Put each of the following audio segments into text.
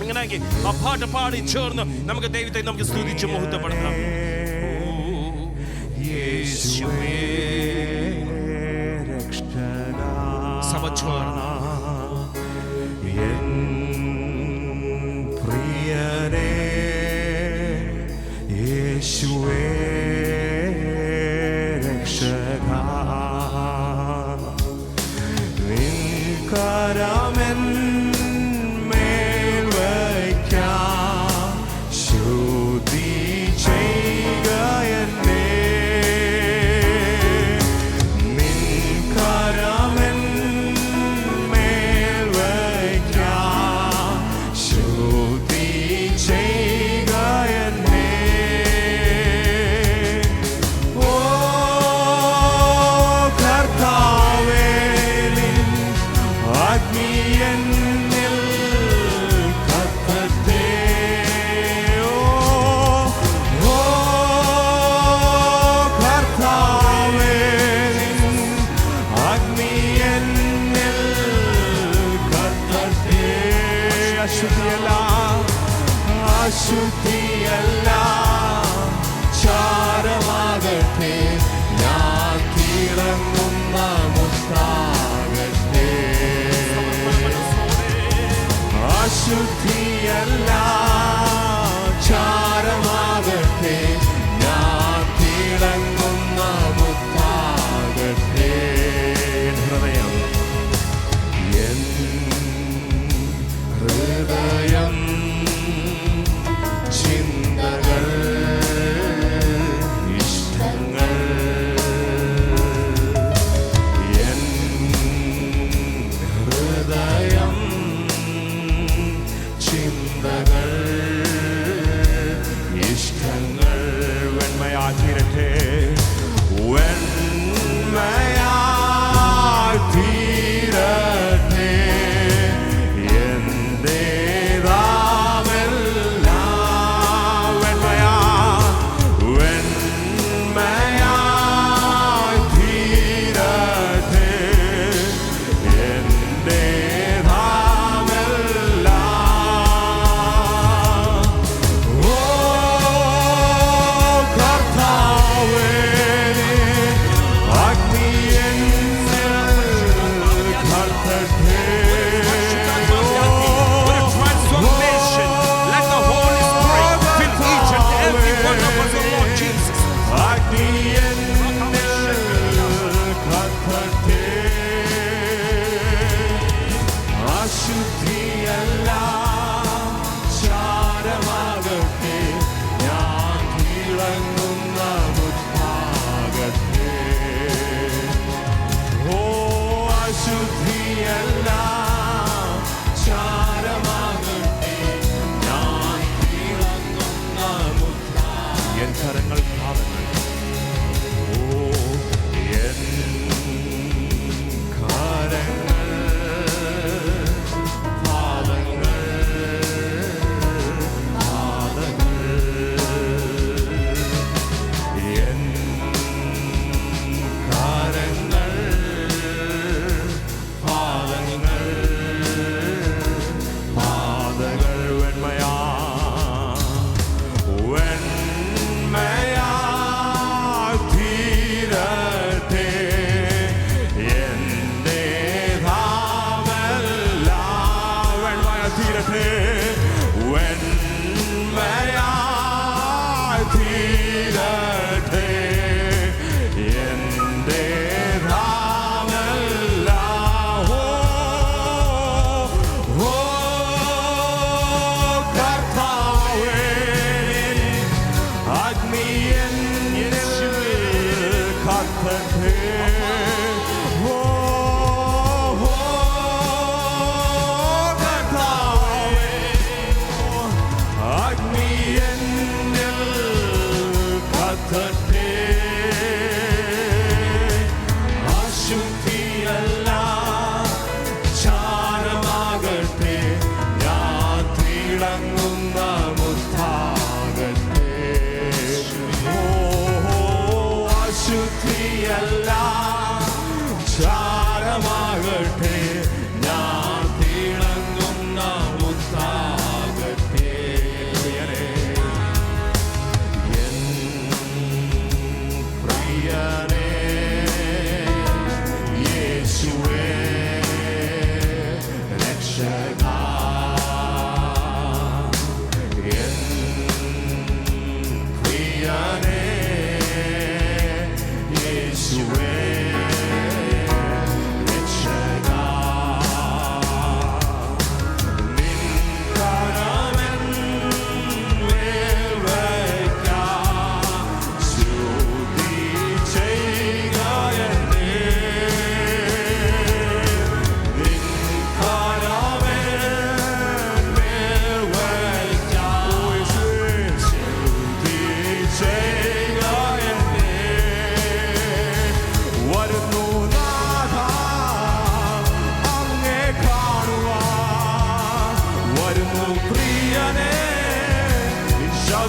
അങ്ങനെയെങ്കിൽ ആ പാട്ട് പാടി ചേർന്ന് നമുക്ക് ദൈവത്തെ നമുക്ക് സ്തുതിച്ച് മഹത്വപ്പെടുത്താം. സഭ ചേർന്ന് പ്രിയനേ യേശുവേ രക്ഷകാ, നിൻ കരമെൻ മേൽ വയ്ക്കാം, ശുദ്ധി ചെയ്യുക എന്നെ. നിൻ കരമെൻ മേൽ വയ്ക്കാം, ശുദ്ധി ചെയ്യുക എന്നെ. ഓ കർത്താവേ, നിൻ അഗ്നി എന്നിൽ കത്തട്ടെ. ഓ കർത്താവേ, നിൻ അഗ്നി എന്നിൽ കത്തട്ടെ. അശുദ്ധിയല്ല അശുദ്ധിയല്ല ചാരമാകട്ടെ, ഞാൻ തിളങ്ങുന്ന മുത്താകട്ടെ. അശുദ്ധിയല്ല ചാരമാകട്ടെ, ഞാൻ തിളങ്ങുന്ന മുത്താകട്ടെ. ഹൃദയം എൻ ഹൃദയം ചിന്തകൾ ഇഷ്ടങ്ങൾ എൻ ഹൃദയം ചിന്തകൾ ഇഷ്ടങ്ങൾ വെണ്മയായിരട്ടെ, വെണ്മയായിരട്ടെ. അശുദ്ധിയല്ല ചാരമാകട്ടെ, ഞാൻ തിളങ്ങുന്ന മുത്താകട്ടെ. ഓ അശുദ്ധിയല്ല ചാരമാകട്ടെ, ഞാൻ തിളങ്ങുന്ന മുത്താകട്ടെ. എൻ കരങ്ങൾ പാദങ്ങൾ, ഓ എൻ കരങ്ങൾ ചാരമാകട്ടെ, ഞാൻ തിളങ്ങുന്ന മുത്താകട്ടെ.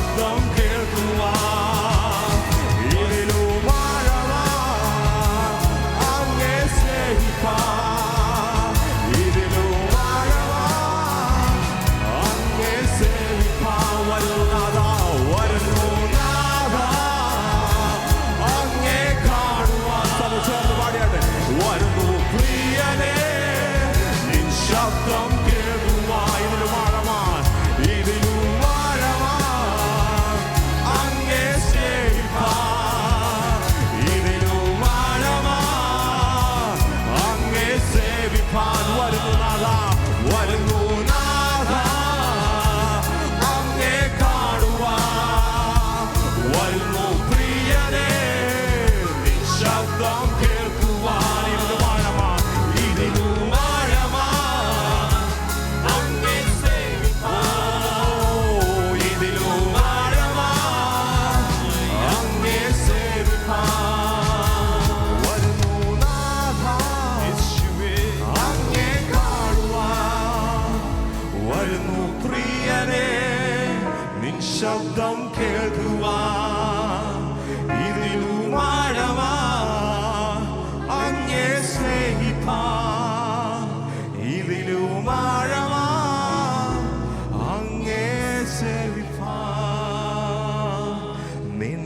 ശബ്ദം കേൾക്കുവാൻ ഇതിലും ആഴമായി അങ്ങേ സ്നേഹിപ്പാൻ ഇതിലും ആഴമായി അങ്ങേ സേവിപ്പാൻ വരുന്നതാ വരുന്നു നാഥാ അങ്ങേ കാണുവാൻ സഭ ചേർന്ന് പാടിയാട്ടെ വരുന്നു പ്രിയനേ നിൻ ശബ്ദം കേൾക്കുവാൻ ഇതിലും ആഴമായി ഇതിലും ആഴമായി അങ്ങേ സേവിപ്പാൻ ഇതിലും ആഴമായി അങ്ങേ സേവിപ്പാൻ വരുന്നു നാഥാ വരുന്നു നാഥാ അങ്ങേ കാണുവാൻ വരുന്നു പ്രിയനേ നിൻ ശബ്ദം കേൾക്കുവാൻ ഇതിലും ആഴമായി ഇതിലും ആഴമായി അങ്ങേ സേവിപ്പാൻ ഇതിലും ആഴമായി അങ്ങേ സേവിപ്പാൻ വരുന്നു നാഥാ അങ്ങേ കാണുവാൻ വരുന്നു പ്രിയനേ നിൻ ശബ്ദം കേൾക്കുവാൻ ഇതിലും ആഴമായി അങ്ങേ സ്നേഹിപ്പാൻ ഇതിലും ആഴമായി അങ്ങേ സേവിപ്പാൻ നിൻ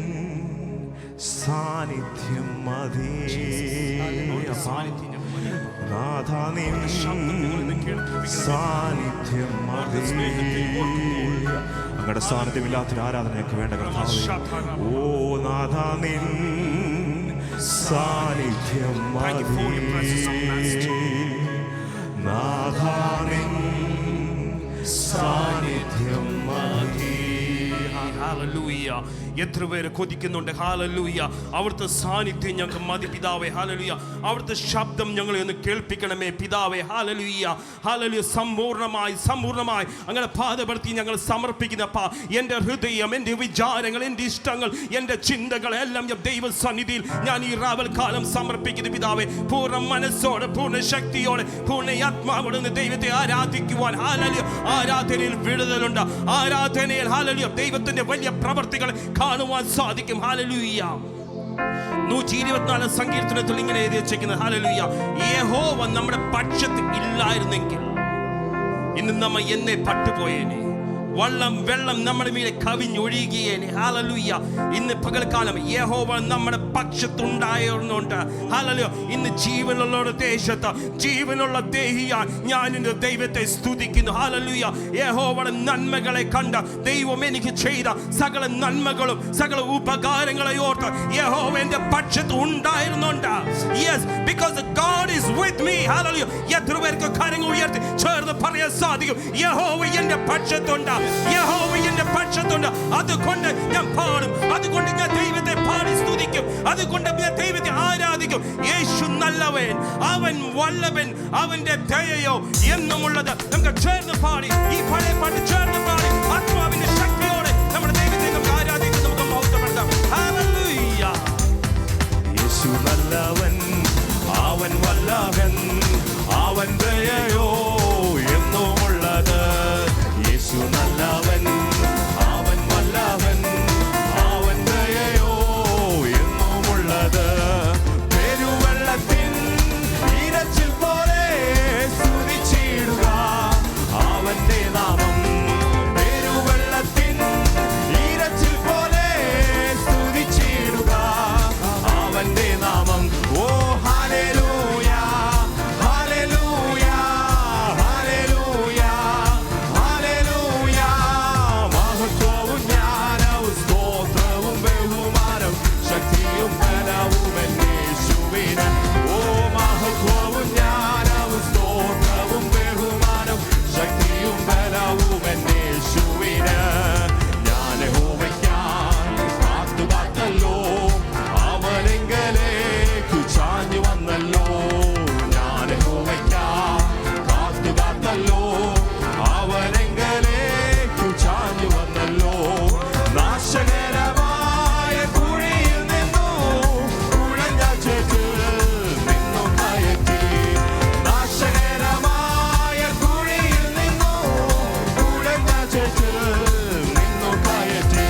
സാന്നിധ്യം മതി നാഥ നിൻ സാന്നിധ്യം മതി അങ്ങയുടെ സാന്നിധ്യമില്ലാത്തൊരു ആരാധനയൊക്കെ വേണ്ട കർത്താവേ ഓ നാഥ നിൻ സാന്നിധ്യം മതി നാഥ നിൻ സാന്നിധ്യം മതി ഹല്ലേലൂയ. എത്ര പേര് കൊതിക്കുന്നുണ്ട് ഹല്ലേലൂയ അവിടുത്തെ സാന്നിധ്യം ഞങ്ങൾക്ക് മതി പിതാവേ ഹല്ലേലൂയ അവിടുത്തെ ശബ്ദം ഞങ്ങളെ ഒന്ന് കേൾപ്പിക്കണമേ പിതാവേ ഹല്ലേലൂയ ഹല്ലേലൂയ സമ്പൂർണ്ണമായി അങ്ങനെ പാദപ്പെടുത്തി ഞങ്ങൾ സമർപ്പിക്കുന്നപ്പാ എൻ്റെ ഹൃദയം എൻ്റെ വിചാരങ്ങൾ എൻ്റെ ഇഷ്ടങ്ങൾ എൻ്റെ ചിന്തകൾ എല്ലാം ദൈവ സന്നിധിയിൽ ഞാൻ ഈ രാവൽ കാലം സമർപ്പിക്കുന്നു പിതാവേ പൂർണ്ണ മനസ്സോടെ പൂർണ്ണ ശക്തിയോടെ പൂർണ്ണ ആത്മാവോടെ ദൈവത്തെ ആരാധിക്കുവാൻ ഹല്ലേലൂയ ആരാധനയിൽ വിടുതലുണ്ട് ആരാധനയിൽ ഹല്ലേലൂയ ദൈവത്തിന്റെ വലിയ പ്രവർത്തികൾ കാണുവാൻ സാധിക്കും ഹല്ലേലൂയ 124 സങ്കീർത്തനത്തിൽ ഇങ്ങനെ എഴുതി വെച്ചിരിക്കുന്നത് ഹല്ലേലൂയ യഹോവ നമ്മുടെ പക്ഷത്ത് ഇല്ലായിരുന്നെങ്കിൽ ഇന്ന് നമ്മ എന്നെ പട്ടുപോയേനെ വെള്ളം നമ്മുടെ മേലെ കവിഞ്ഞൊഴുകിയേനെ ഹല്ലേലൂയ ഇന്ന് പകൽക്കാലം യഹോവ നമ്മുടെ പക്ഷത്തുണ്ടായിരുന്നുണ്ട് ഹല്ലേലൂയ ഇന്ന് ജീവനുള്ള ദേശത്ത് ജീവനുള്ള ദേഹിയാൻ ഞാൻ ഇന്ന് ദൈവത്തെ സ്തുതിക്കുന്നു ഹല്ലേലൂയ യഹോവയുടെ നന്മകളെ കണ്ട ദൈവം എനിക്ക് ചെയ്ത സകല നന്മകളും സകല ഉപകാരങ്ങളെ ഓർത്ത് യഹോവ എൻ്റെ പക്ഷത്ത് ഉണ്ടായിരുന്നുണ്ട് yes because God is with me hallelujah എത്ര പേർക്ക് കരങ്ങൾ ഉയർത്തി ചേർന്ന് പറയാൻ സാധിക്കും യഹോവ എൻ്റെ പക്ഷത്തുണ്ട് യഹോവ എൻ്റെ പക്ഷത്തുണ്ട് അതുകൊണ്ട് ഞാൻ പാടും അതുകൊണ്ട് ഞാൻ ദൈവത്തെ പാടി സ്തുതിക്കും അതുകൊണ്ട് ഞാൻ ദൈവത്തെ ആരാധിക്കും യേശു നല്ലവൻ അവൻ വല്ലവൻ അവന്റെ ദയയോ എന്നുമുള്ളത് നമുക്ക് ചേർന്ന് പാടി ഈ പഴയ പാട്ട് ചേർന്ന് പാടി ആത്മാവിന്റെ ശക്തിയോടെ നമ്മുടെ ദൈവത്തെ നമുക്ക് ആരാധിക്കും നമുക്ക് മഹത്വപ്പെടുത്താം ഹല്ലേലൂയ യേശു നല്ലവൻ അവൻ വല്ലവൻ അവൻ ദയയോ എന്നുമുള്ളത് യേശു നല്ലവൻ അവൻ വല്ലവൻ അവൻ ദയയോ എന്നുമുള്ളത് പെരുവെള്ളത്തിൻ ഇരച്ചിൽ പോലെ സ്തുതിച്ചിടുക അവന്റെ നാമം പെരുവെള്ളത്തിൻ ഇരച്ചിൽ പോലെ സ്തുതിച്ചിടുക അവന്റെ നാമം ഓ ഹല്ലേലൂയ ഹല്ലേലൂയ ഹല്ലേലൂയ ഹല്ലേലൂയ മഹത്വവും ജ്ഞാനവും സ്തോത്രവും ബഹുമാനവും ശക്തിയും ബലവും യേശുവിന് ഓ മഹത്വവും ജ്ഞാനവും സ്തോത്രവും ബഹുമാനവും ശക്തിയും ബലവും യേശുവിന് ഞാൻ യഹോവയ്ക്കായി കാത്തുകാത്തല്ലോ അവനെങ്കലേക്ക് ചാഞ്ഞു വന്നല്ലോ ഞാൻ യഹോവയ്ക്കായി കാത്തുകാത്തല്ലോ അവനെങ്കലേക്ക് ചാഞ്ഞു വന്നല്ലോ നാശകരമായ കുഴിയിൽ നിന്നു കുഴഞ്ഞ ചേറ്റിൽ നിന്നു കയറ്റി നാശകരമായ കുഴിയിൽ നിന്നു കുഴഞ്ഞ ചേറ്റിൽ നിന്നു കയറ്റി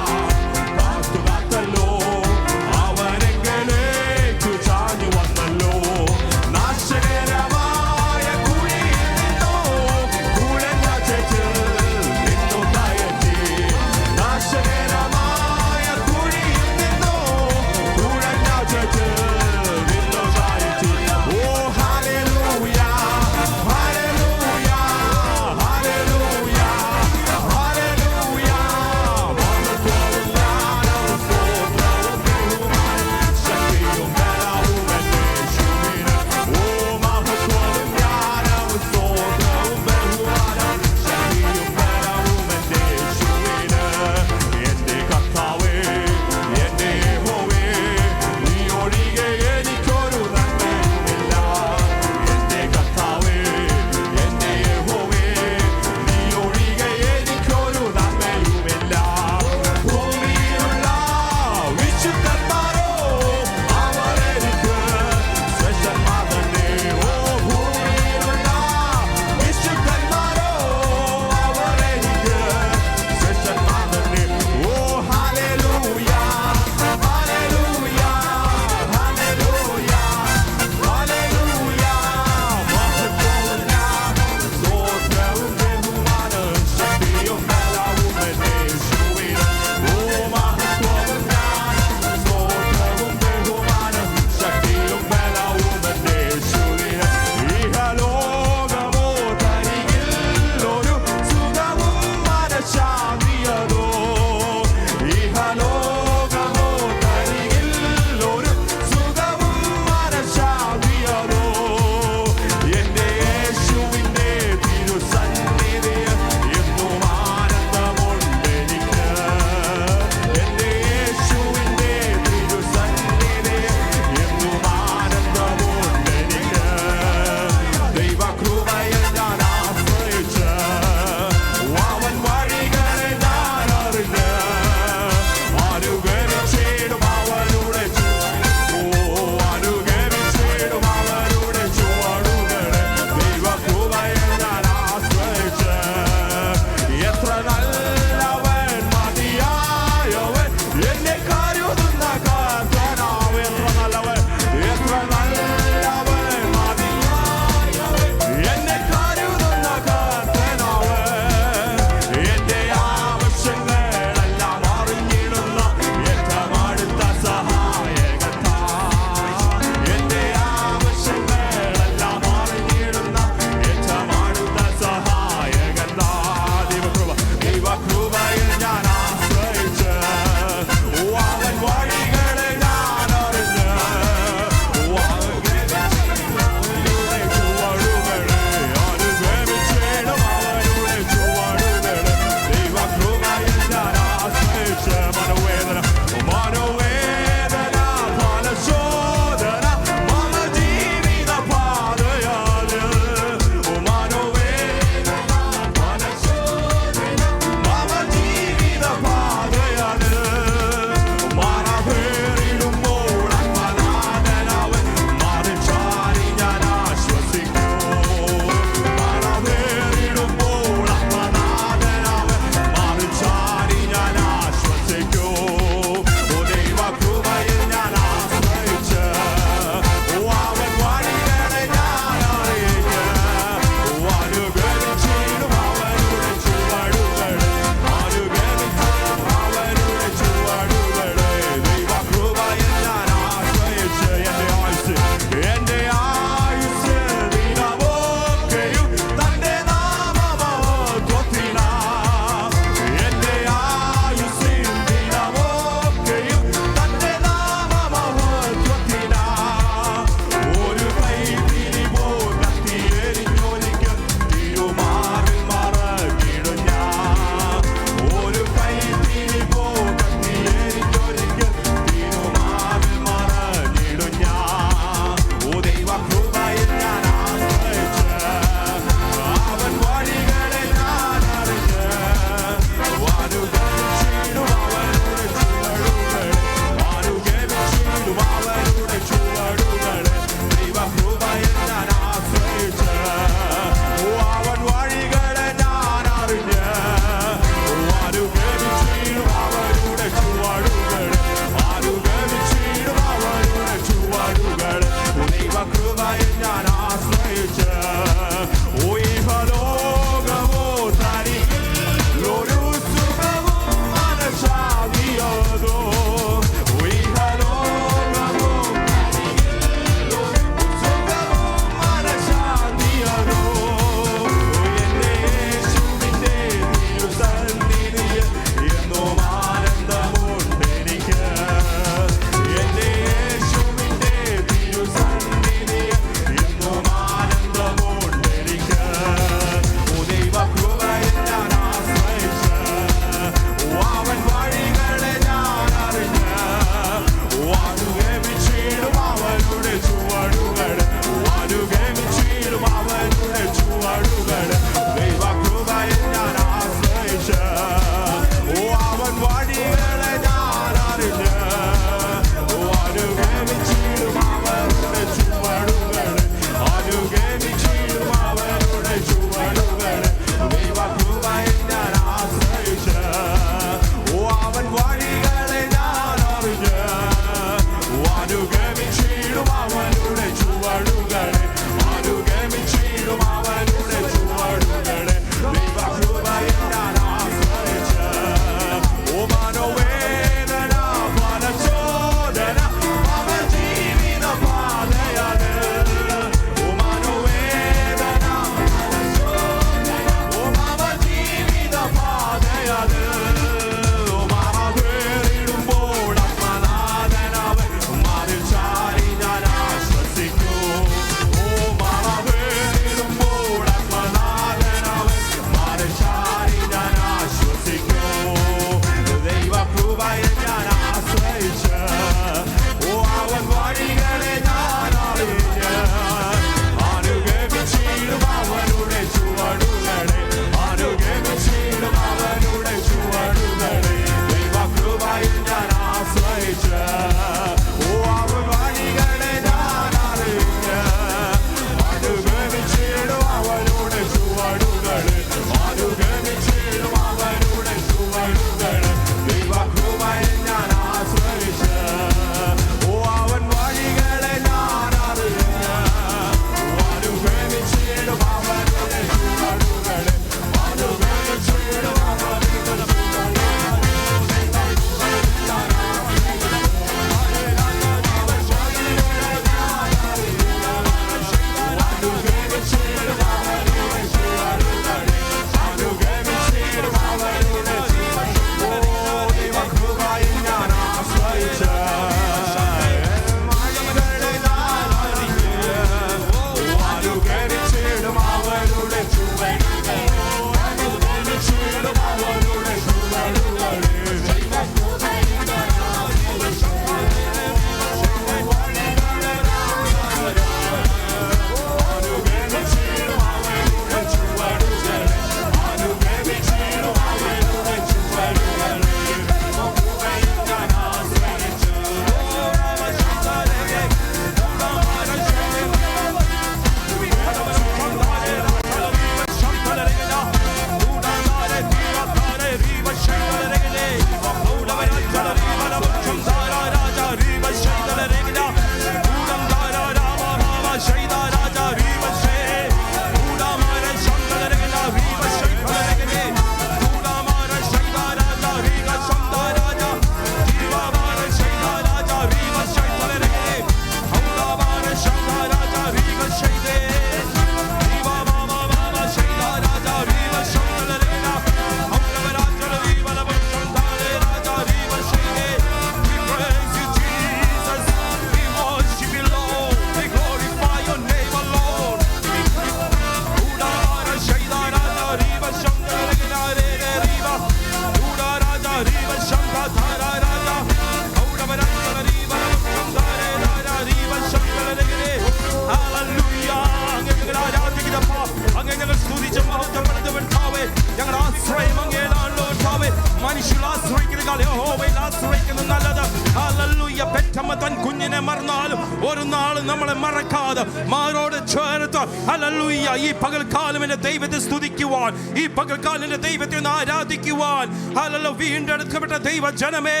ഒരു നാളും നമ്മളെ മറക്കാതെ മാറോട് ചേർത്ത് ഹല്ലേലൂയ ഈ പകൽക്കാലം എന്റെ ദൈവത്തെ സ്തുതിക്കുവാൻ, ഈ പകൽക്കാലം എന്റെ ദൈവത്തെ ഒന്ന് ആരാധിക്കുവാൻ, ഹല്ലേലൂയ വീണ്ടെടുക്കപ്പെട്ട ദൈവ ജനമേ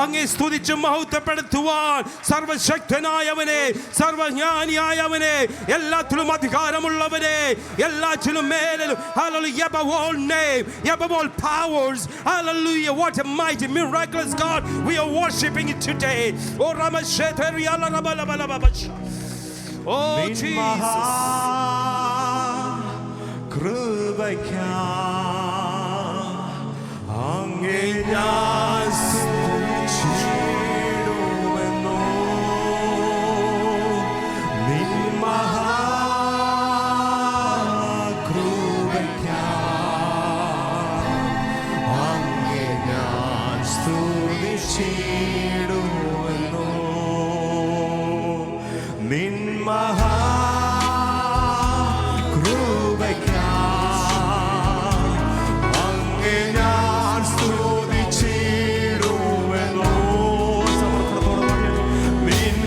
അങ്ങേ സ്തുതിച്ച് മഹത്വപ്പെടുത്തുവാൻ സർവശക്തനായവനെ, സർവജ്ഞാനിയായവനെ, എല്ലാത്തിലും അധികാരമുള്ളവനെ, എല്ലാത്തിലും മേലും hallelujah above all name, above all powers, hallelujah, what a mighty miraculous God we are worshiping today. Oh Ramashetheri ala rabalabalabasha, oh Jesus, കൃപയ്ക്കാ അങ്ങേ ഞാൻ സ്തുതിച്ചിടുമെന്നോ നിൻ മഹാകൃപയ്ക്കാ അങ്ങേ ഞാൻ സ്തുതിച്ചിടുമെന്നോ നിൻ മഹാകൃപയ്ക്കാ അങ്ങേ ഞാൻ സ്തുതിച്ചിടുമെന്നോ സമർപ്പണത്തോടെ നിൻ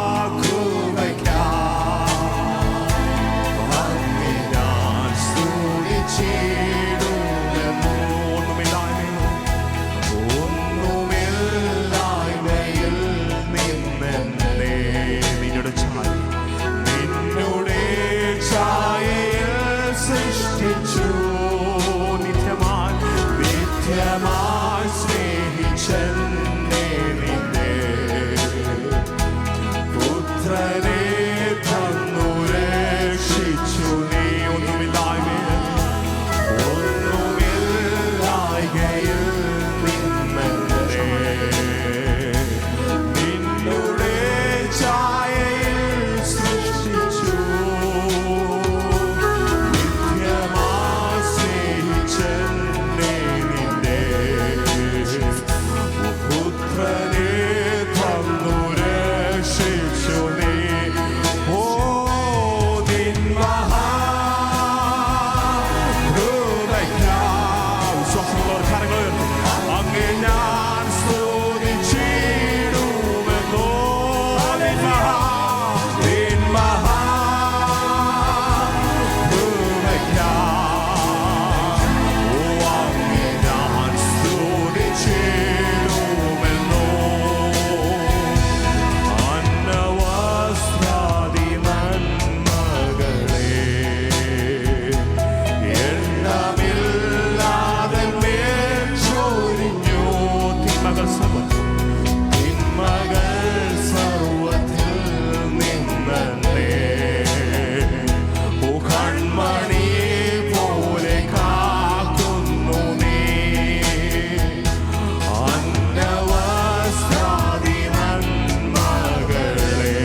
മഹാകൃപയ്ക്കാ അങ്ങേ ഞാൻ സ്തുതിച്ചിടുമെന്നോ ഒന്നുമില്ലായ്മയിൽ നിന്നെന്നെ നിന്നോട് നിന്നുടെ ഛായയിൽ സൃഷ്ടിച്ചു നിത്യമായി സ്നേഹിച്ചെന്നെ നിന്നെ പുത്രനെ തന്നു രക്ഷിച്ചു നീ ഒന്നുമില്ലായ്മയിൽ നിന്നെന്നെ നിന്നുടെ ഛായയിൽ സൃഷ്ടിച്ചു നിത്യമായി സ്നേഹിച്ചെന്നെ നിന്നെ പുത്രനെ തന്നു രക്ഷിച്ചു നീ ഓ നിൻ മഹാകൃപയ്ക്കാ വിശ്വാസമുള്ളവർ കരങ്ങൾ ഉയർത്തും അങ്ങേ ഞാൻ സ്തുതിച്ചിടുമെന്നോ നിൻ മഹാകൃപയ്ക്കാ ഓ അങ്ങേ ഞാൻ സ്തുതിച്ചിടുമെന്നോ അന്നവസ്ത്രാദി നന്മകളെ എണ്ണമില്ലാതെ മേൽ ചൊരിഞ്ഞു തിന്മകൾ സർവ്വത്തിൽ നിന്നെ ഓ കൺമണി പോലെ കാക്കുന്നു നീ അന്നവസ്ത്രാദി നന്മകളെ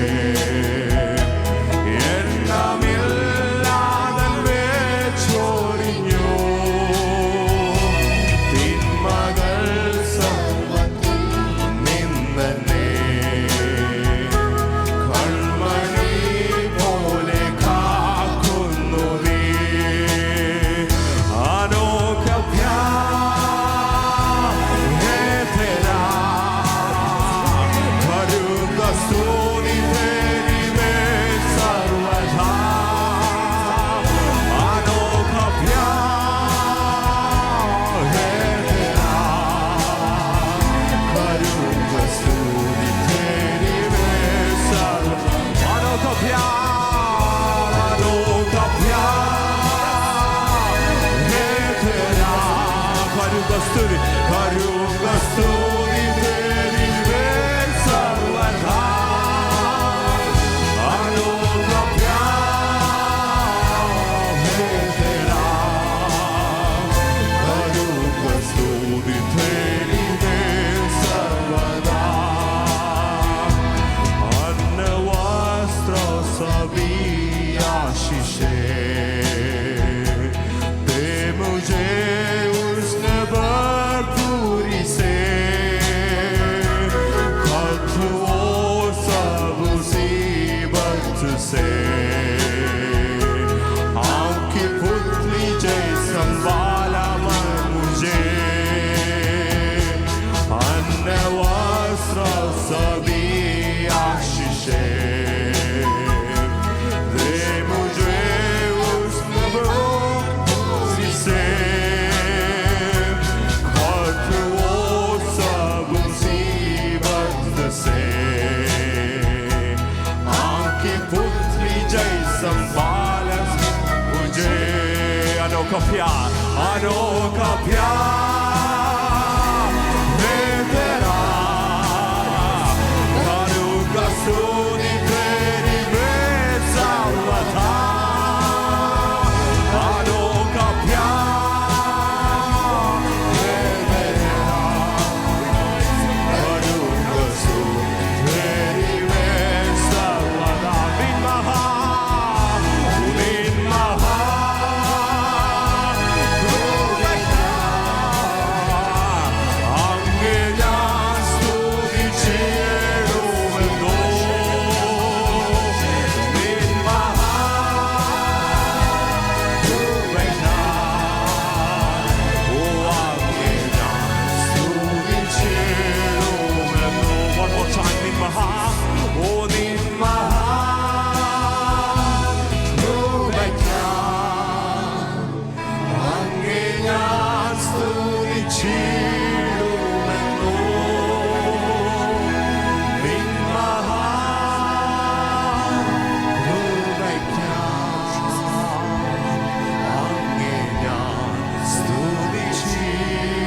എണ്ണമില്ലാതെ മേൽ ചൊരിഞ്ഞു തിന്മകൾ സർവ്വത്തിൽ നിന്നെ കൺമണി പോലെ കാക്കുന്നു നീ അനോഖ്യഭ്യാ കരുക സ്തുതി തേരിമേ സർവദാ അനോഖ്യഭ്യാ കരുക സ്തുതി തേരിമേ സർവദാ അനോഖ്യഭ്യാ കരുക സ്തുതി തേരിമേ സർവദാ അനോഖ്യഭ്യാ കരുക സ്തുതി തേരിമേ സർവദാ अन्नवस्त्र सभी आशीषे दे मुझे उसने भरपूरी से खतरों सब मुसीबत से आपकी पुतली जैसा संभाला मन मुझे अन्नवस्त्र सभी अनोखा प्यार है तेरा, करूँगा सुनी तेरी मैं सर्वथा। अनोखा प्यार है तेरा, करूँगा सुनी तेरी मैं सर्वथा।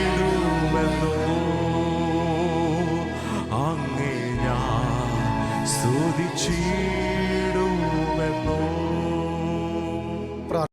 സ്തുതിച്ചിടുമെന്നോ അങ്ങേ ഞാൻ സ്തുതിച്ചിടുമെന്നോ.